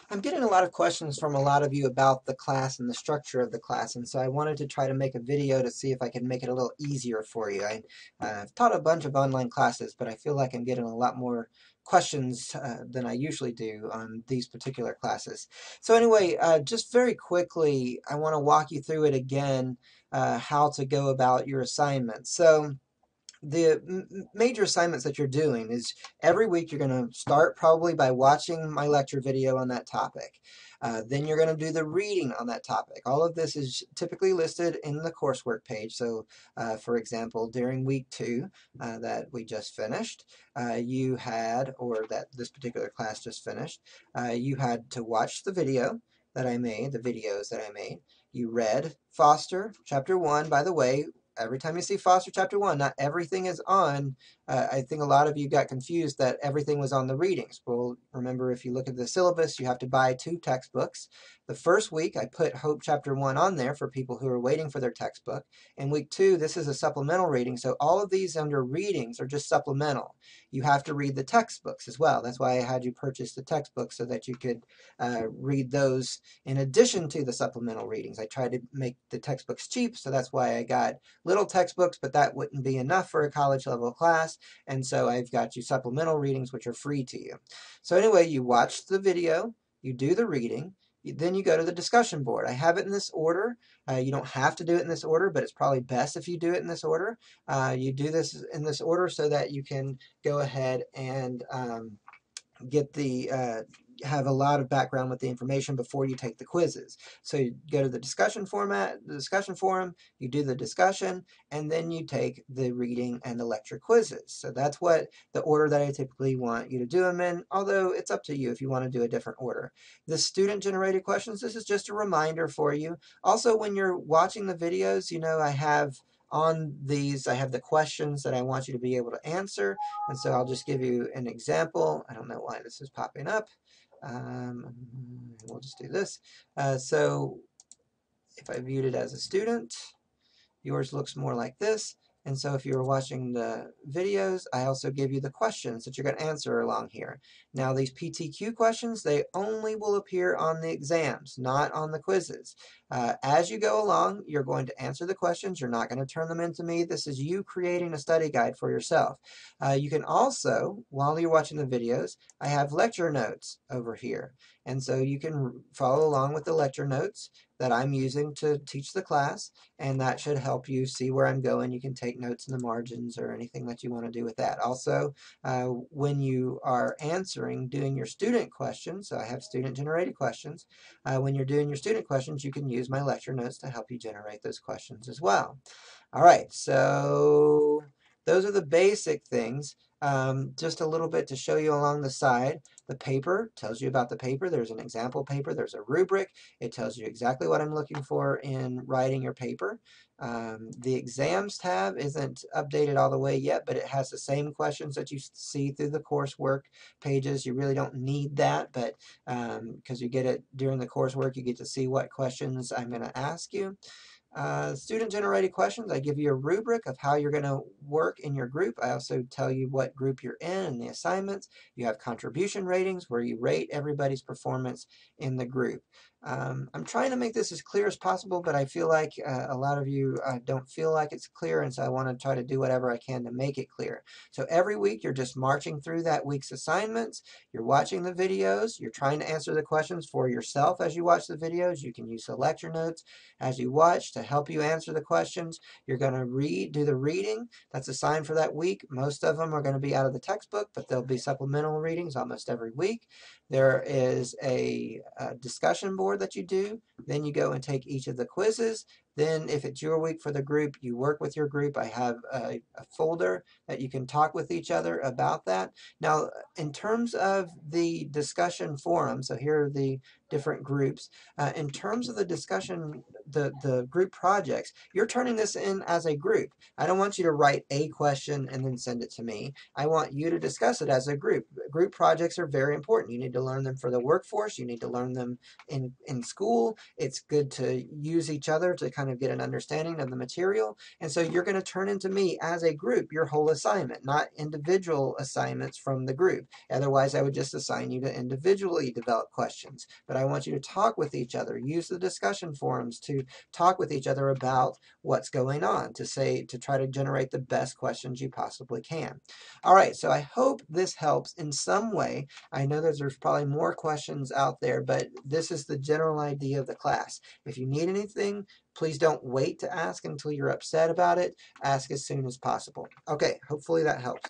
I'm getting a lot of questions from a lot of you about the class and the structure of the class, and so I wanted to try to make a video to see if I could make it a little easier for you. I've taught a bunch of online classes, but I feel like I'm getting a lot more questions than I usually do on these particular classes. So anyway, just very quickly, I want to walk you through it again, how to go about your assignments. So the major assignments that you're doing is every week you're going to start probably by watching my lecture video on that topic. Then you're going to do the reading on that topic. All of this is typically listed in the coursework page. So, for example, during week 2 that we just finished, you had, or that this particular class just finished, you had to watch the video that I made, the videos that I made. You read Foster, Chapter 1. By the way, every time you see Foster Chapter 1, not everything is on. I think a lot of you got confused that everything was on the readings. Well, remember, if you look at the syllabus, you have to buy 2 textbooks. The first week, I put Hope Chapter 1 on there for people who are waiting for their textbook. In week 2, this is a supplemental reading, so all of these under readings are just supplemental. You have to read the textbooks as well. That's why I had you purchase the textbooks so that you could read those in addition to the supplemental readings. I tried to make the textbooks cheap, so that's why I got little textbooks, but that wouldn't be enough for a college level class, and so I've got you supplemental readings which are free to you. So anyway, you watch the video, you do the reading, then you go to the discussion board. I have it in this order. You don't have to do it in this order, but it's probably best if you do it in this order. You do this in this order so that you can go ahead and get the have a lot of background with the information before you take the quizzes. So you go to the discussion forum, you do the discussion, and then you take the reading and the lecture quizzes. So that's what the order that I typically want you to do them in, although it's up to you if you want to do a different order. The student-generated questions, this is just a reminder for you. Also, when you're watching the videos, you know, I have the questions that I want you to be able to answer. And so I'll just give you an example. I don't know why this is popping up. We'll just do this. So if I viewed it as a student, yours looks more like this. And so if you were watching the videos, I also give you the questions that you're going to answer along here. Now these PTQ questions, they only will appear on the exams, not on the quizzes. As you go along, you're going to answer the questions. You're not going to turn them into me. This is you creating a study guide for yourself. You can also, while you're watching the videos, I have lecture notes over here. And so you can follow along with the lecture notes that I'm using to teach the class, and that should help you see where I'm going. You can take notes in the margins or anything that you want to do with that. Also, when you are doing your student questions, so I have student-generated questions, when you're doing your student questions, you can use my lecture notes to help you generate those questions as well. All right, so those are the basic things. Just a little bit to show you along the side. The paper tells you about the paper. There's an example paper. There's a rubric. It tells you exactly what I'm looking for in writing your paper. The exams tab isn't updated all the way yet, but it has the same questions that you see through the coursework pages. You really don't need that, but because you get it during the coursework, you get to see what questions I'm going to ask you. Student-generated questions, I give you a rubric of how you're going to work in your group. I also tell you what group you're in and the assignments. You have contribution ratings where you rate everybody's performance in the group. I'm trying to make this as clear as possible, but I feel like a lot of you don't feel like it's clear, and so I want to try to do whatever I can to make it clear. So every week you're just marching through that week's assignments. You're watching the videos. You're trying to answer the questions for yourself as you watch the videos. You can use the lecture notes as you watch to help you answer the questions. You're going to do the reading that's assigned for that week. Most of them are going to be out of the textbook, but there'll be supplemental readings almost every week. There is a discussion board that you do. Then you go and take each of the quizzes. Then if it's your week for the group, you work with your group. I have a folder that you can talk with each other about that. Now, in terms of the discussion forum, so here are the different groups. In terms of the discussion, the group projects, you're turning this in as a group. I don't want you to write a question and then send it to me. I want you to discuss it as a group. Group projects are very important. You need to learn them for the workforce. You need to learn them in school. It's good to use each other to kind of get an understanding of the material. And so you're going to turn into me as a group your whole assignment, not individual assignments from the group. Otherwise, I would just assign you to individually develop questions. But I want you to talk with each other, use the discussion forums to talk with each other about what's going on, to try to generate the best questions you possibly can. All right, so I hope this helps in some way. I know that there's probably more questions out there, but this is the general idea of the class. If you need anything, please don't wait to ask until you're upset about it. Ask as soon as possible. Okay, hopefully that helps.